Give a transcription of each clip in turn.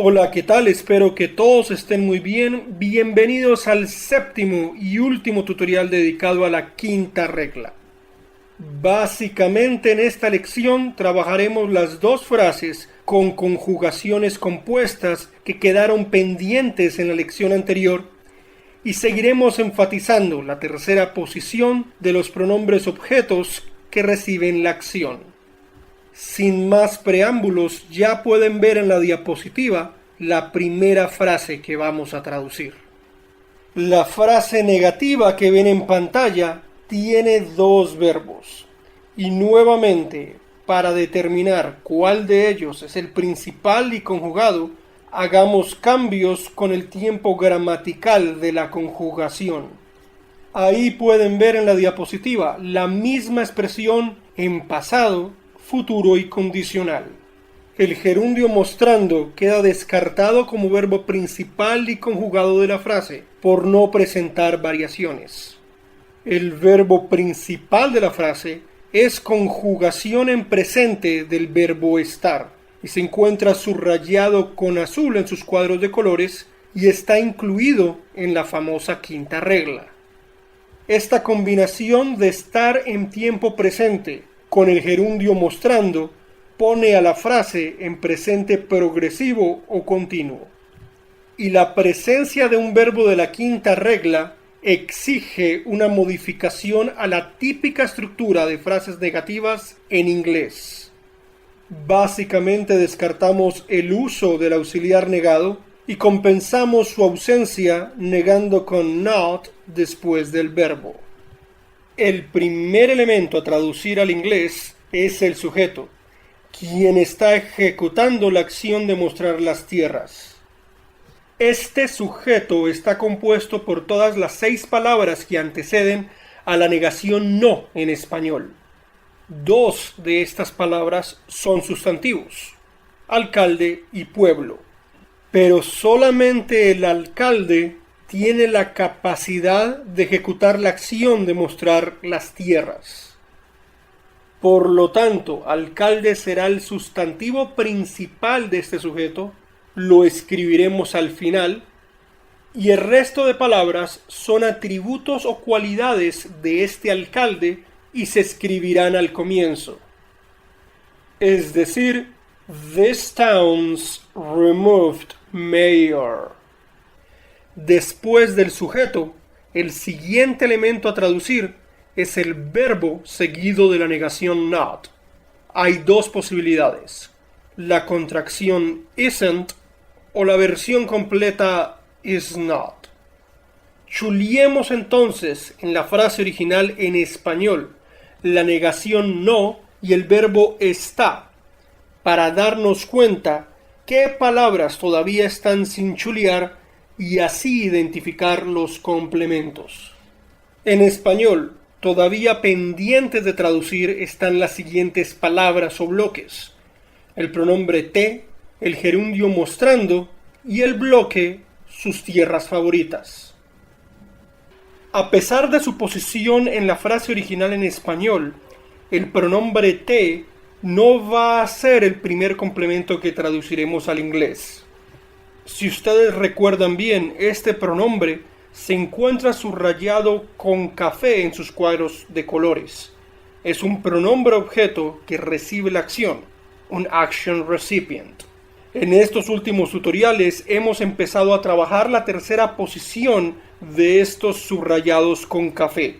Hola, ¿qué tal? Espero que todos estén muy bien. Bienvenidos al séptimo y último tutorial dedicado a la quinta regla. Básicamente en esta lección trabajaremos las dos frases con conjugaciones compuestas que quedaron pendientes en la lección anterior y seguiremos enfatizando la tercera posición de los pronombres objetos que reciben la acción. Sin más preámbulos, ya pueden ver en la diapositiva la primera frase que vamos a traducir. La frase negativa que ven en pantalla tiene dos verbos. Y nuevamente, para determinar cuál de ellos es el principal y conjugado, hagamos cambios con el tiempo gramatical de la conjugación. Ahí pueden ver en la diapositiva la misma expresión en pasado, futuro y condicional. El gerundio mostrando queda descartado como verbo principal y conjugado de la frase, por no presentar variaciones. El verbo principal de la frase es conjugación en presente del verbo estar, y se encuentra subrayado con azul en sus cuadros de colores y está incluido en la famosa quinta regla. Esta combinación de estar en tiempo presente con el gerundio mostrando pone a la frase en presente progresivo o continuo. Y la presencia de un verbo de la quinta regla exige una modificación a la típica estructura de frases negativas en inglés. Básicamente descartamos el uso del auxiliar negado y compensamos su ausencia negando con not después del verbo. El primer elemento a traducir al inglés es el sujeto, quien está ejecutando la acción de mostrar las tierras. Este sujeto está compuesto por todas las 6 palabras que anteceden a la negación no en español. 2 de estas palabras son sustantivos, alcalde y pueblo. Pero solamente el alcalde tiene la capacidad de ejecutar la acción de mostrar las tierras. Por lo tanto, alcalde será el sustantivo principal de este sujeto, lo escribiremos al final, y el resto de palabras son atributos o cualidades de este alcalde y se escribirán al comienzo. Es decir, this town's removed mayor. Después del sujeto, el siguiente elemento a traducir es el verbo seguido de la negación not. Hay dos posibilidades: la contracción isn't o la versión completa is not. Chuliemos entonces en la frase original en español la negación no y el verbo está, para darnos cuenta qué palabras todavía están sin chulear y así identificar los complementos. En español, todavía pendientes de traducir están las siguientes palabras o bloques: el pronombre te, el gerundio mostrando y el bloque sus tierras favoritas. A pesar de su posición en la frase original en español, el pronombre te no va a ser el primer complemento que traduciremos al inglés. Si ustedes recuerdan bien, este pronombre se encuentra subrayado con café en sus cuadros de colores. Es un pronombre objeto que recibe la acción, un action recipient. En estos últimos tutoriales hemos empezado a trabajar la tercera posición de estos subrayados con café,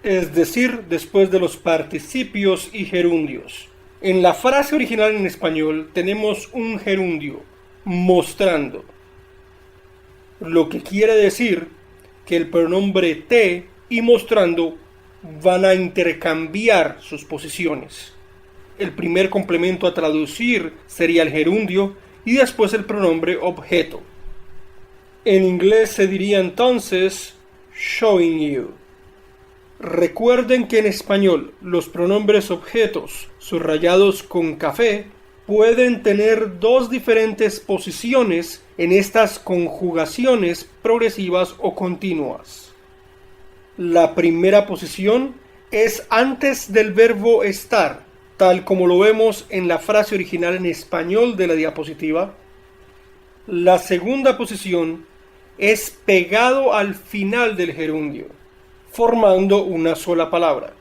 es decir, después de los participios y gerundios. En la frase original en español tenemos un gerundio, mostrando, lo que quiere decir que el pronombre te y mostrando van a intercambiar sus posiciones. El primer complemento a traducir sería el gerundio y después el pronombre objeto. En inglés se diría entonces showing you. Recuerden que en español los pronombres objetos subrayados con café pueden tener dos diferentes posiciones en estas conjugaciones progresivas o continuas. La primera posición es antes del verbo estar, tal como lo vemos en la frase original en español de la diapositiva, La segunda posición es pegado al final del gerundio, formando una sola palabra.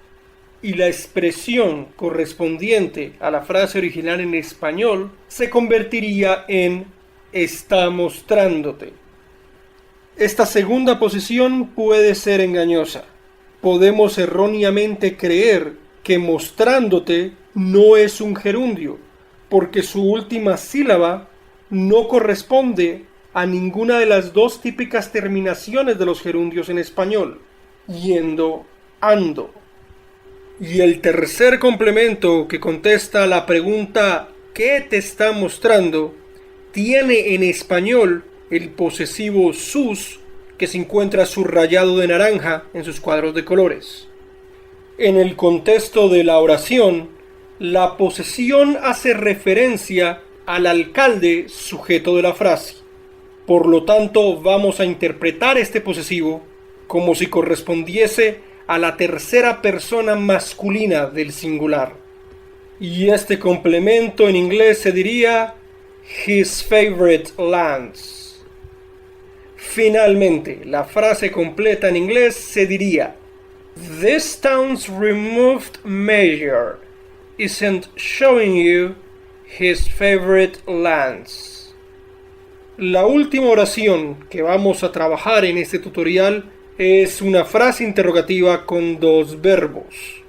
Y la expresión correspondiente a la frase original en español se convertiría en está mostrándote. Esta segunda posición puede ser engañosa. Podemos erróneamente creer que mostrándote no es un gerundio, porque su última sílaba no corresponde a ninguna de las dos típicas terminaciones de los gerundios en español, yendo, ando. Y el tercer complemento que contesta a la pregunta ¿qué te está mostrando? Tiene en español el posesivo sus, que se encuentra subrayado de naranja en sus cuadros de colores. En el contexto de la oración, la posesión hace referencia al alcalde sujeto de la frase. Por lo tanto, vamos a interpretar este posesivo como si correspondiese a la tercera persona masculina del singular. Y este complemento en inglés se diría his favorite lands. Finalmente, la frase completa en inglés se diría this town's removed mayor isn't showing you his favorite lands. La última oración que vamos a trabajar en este tutorial es una frase interrogativa con dos verbos.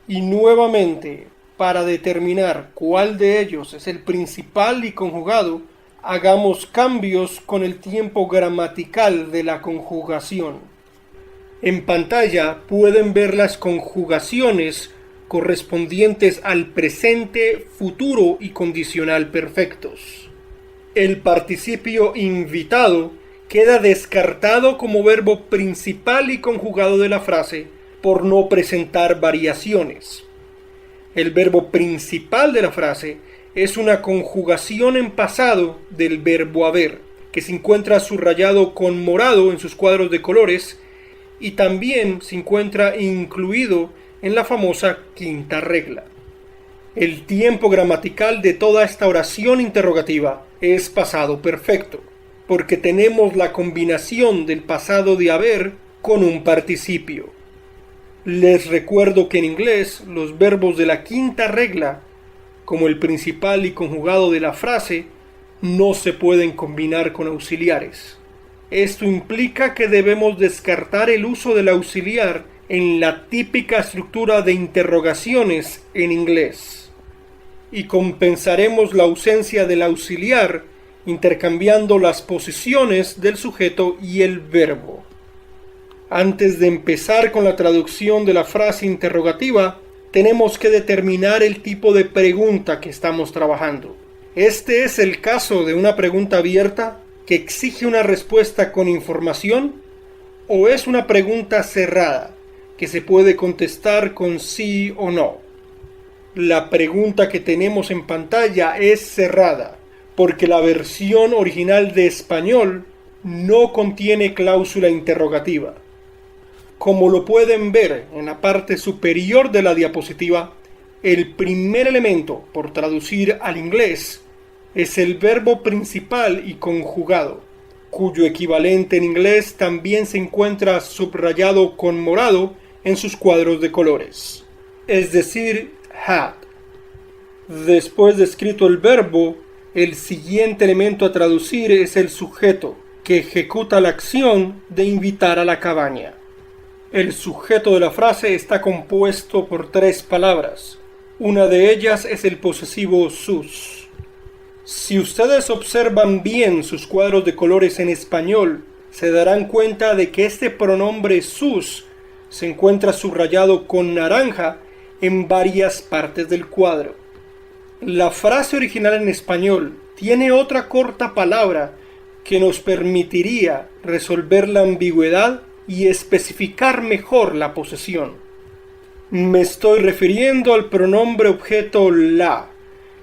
Y nuevamente, para determinar cuál de ellos es el principal y conjugado, hagamos cambios con el tiempo gramatical de la conjugación. En pantalla pueden ver las conjugaciones correspondientes al presente, futuro y condicional perfectos. El participio invitado queda descartado como verbo principal y conjugado de la frase por no presentar variaciones. El verbo principal de la frase es una conjugación en pasado del verbo haber, que se encuentra subrayado con morado en sus cuadros de colores y también se encuentra incluido en la famosa quinta regla. El tiempo gramatical de toda esta oración interrogativa es pasado perfecto, porque tenemos la combinación del pasado de haber con un participio. Les recuerdo que en inglés los verbos de la quinta regla, como el principal y conjugado de la frase, no se pueden combinar con auxiliares. Esto implica que debemos descartar el uso del auxiliar en la típica estructura de interrogaciones en inglés. Y compensaremos la ausencia del auxiliar intercambiando las posiciones del sujeto y el verbo. Antes de empezar con la traducción de la frase interrogativa, tenemos que determinar el tipo de pregunta que estamos trabajando. Este es el caso de una pregunta abierta que exige una respuesta con información, o es una pregunta cerrada que se puede contestar con sí o no. La pregunta que tenemos en pantalla es cerrada, porque la versión original de español no contiene cláusula interrogativa. Como lo pueden ver en la parte superior de la diapositiva, el primer elemento por traducir al inglés es el verbo principal y conjugado, cuyo equivalente en inglés también se encuentra subrayado con morado en sus cuadros de colores, es decir, had. Después de escrito el verbo, el siguiente elemento a traducir es el sujeto, que ejecuta la acción de invitar a la cabaña. El sujeto de la frase está compuesto por tres palabras. Una de ellas es el posesivo sus. Si ustedes observan bien sus cuadros de colores en español, se darán cuenta de que este pronombre sus se encuentra subrayado con naranja en varias partes del cuadro. La frase original en español tiene otra corta palabra que nos permitiría resolver la ambigüedad y especificar mejor la posesión. Me estoy refiriendo al pronombre objeto la,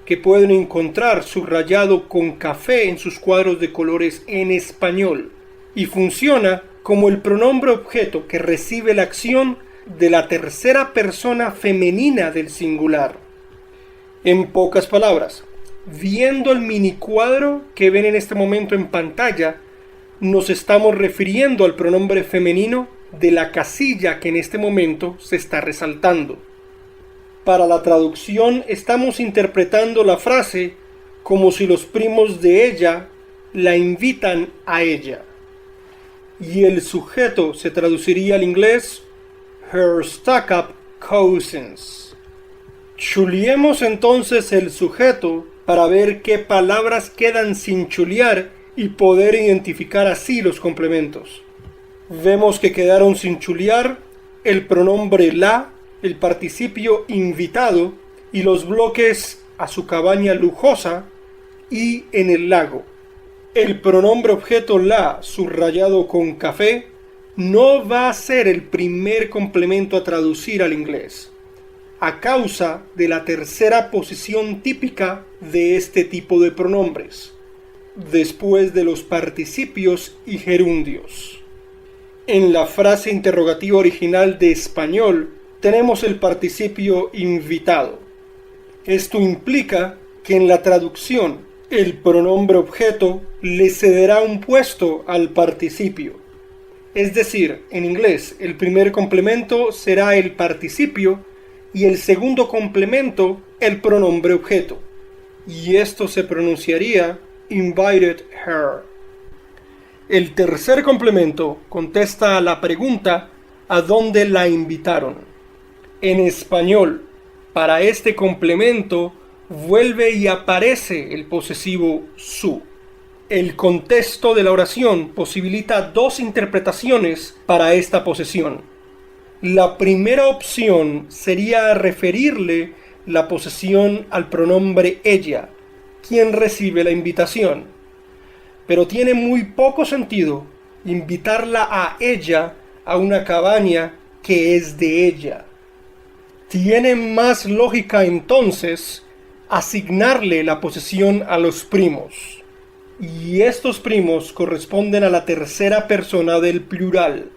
que pueden encontrar subrayado con café en sus cuadros de colores en español, y funciona como el pronombre objeto que recibe la acción de la tercera persona femenina del singular. En pocas palabras, Viendo el mini cuadro que ven en este momento en pantalla, nos estamos refiriendo al pronombre femenino de la casilla que en este momento se está resaltando. Para la traducción estamos interpretando la frase como si los primos de ella la invitan a ella. Y el sujeto se traduciría al inglés her stuck-up cousins. Chuliemos entonces el sujeto para ver qué palabras quedan sin chulear y poder identificar así los complementos. Vemos que quedaron sin chulear el pronombre la, el participio invitado y los bloques a su cabaña lujosa y en el lago. El pronombre objeto la, subrayado con café, no va a ser el primer complemento a traducir al inglés, a causa de la tercera posición típica de este tipo de pronombres, después de los participios y gerundios. En la frase interrogativa original de español tenemos el participio invitado. Esto implica que en la traducción el pronombre objeto le cederá un puesto al participio. Es decir, en inglés el primer complemento será el participio y el segundo complemento el pronombre objeto. Y esto se pronunciaría invited her. El tercer complemento contesta a la pregunta ¿a dónde la invitaron? En español, para este complemento vuelve y aparece el posesivo su. El contexto de la oración posibilita dos interpretaciones para esta posesión. La primera opción sería referirle la posesión al pronombre ella, quien recibe la invitación. Pero tiene muy poco sentido invitarla a ella a una cabaña que es de ella. Tiene más lógica entonces asignarle la posesión a los primos. Y estos primos corresponden a la tercera persona del plural.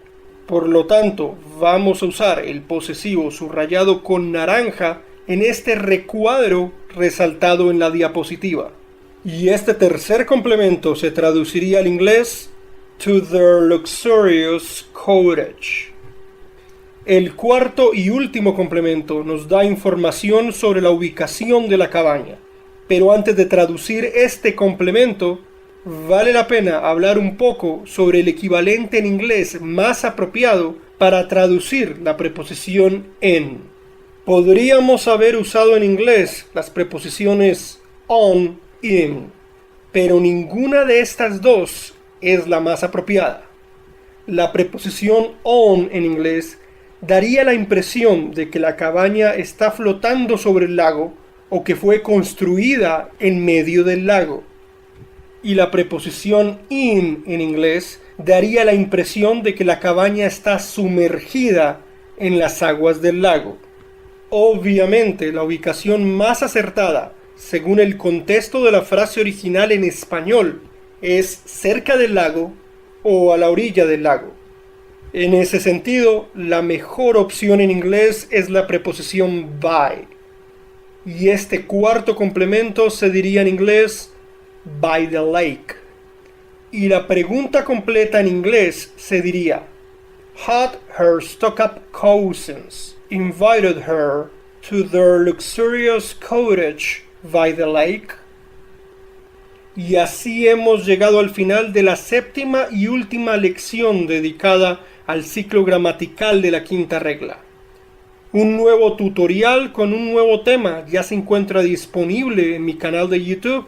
Por lo tanto, vamos a usar el posesivo subrayado con naranja en este recuadro resaltado en la diapositiva. Y este tercer complemento se traduciría al inglés to their luxurious cottage. El cuarto y último complemento nos da información sobre la ubicación de la cabaña. Pero antes de traducir este complemento, vale la pena hablar un poco sobre el equivalente en inglés más apropiado para traducir la preposición en. Podríamos haber usado en inglés las preposiciones on, in, pero ninguna de estas dos es la más apropiada. La preposición on en inglés daría la impresión de que la cabaña está flotando sobre el lago o que fue construida en medio del lago. Y la preposición in en inglés daría la impresión de que la cabaña está sumergida en las aguas del lago. Obviamente, la ubicación más acertada, según el contexto de la frase original en español, es cerca del lago o a la orilla del lago. En ese sentido, la mejor opción en inglés es la preposición by. Y este cuarto complemento se diría en inglés by the lake. Y la pregunta completa en inglés se diría had her stuck-up cousins invited her to their luxurious cottage by the lake? Y así hemos llegado al final de la séptima y última lección dedicada al ciclo gramatical de la quinta regla. Un nuevo tutorial con un nuevo tema ya se encuentra disponible en mi canal de YouTube.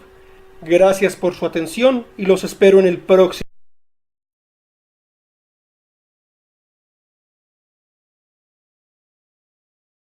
Gracias por su atención y los espero en el próximo.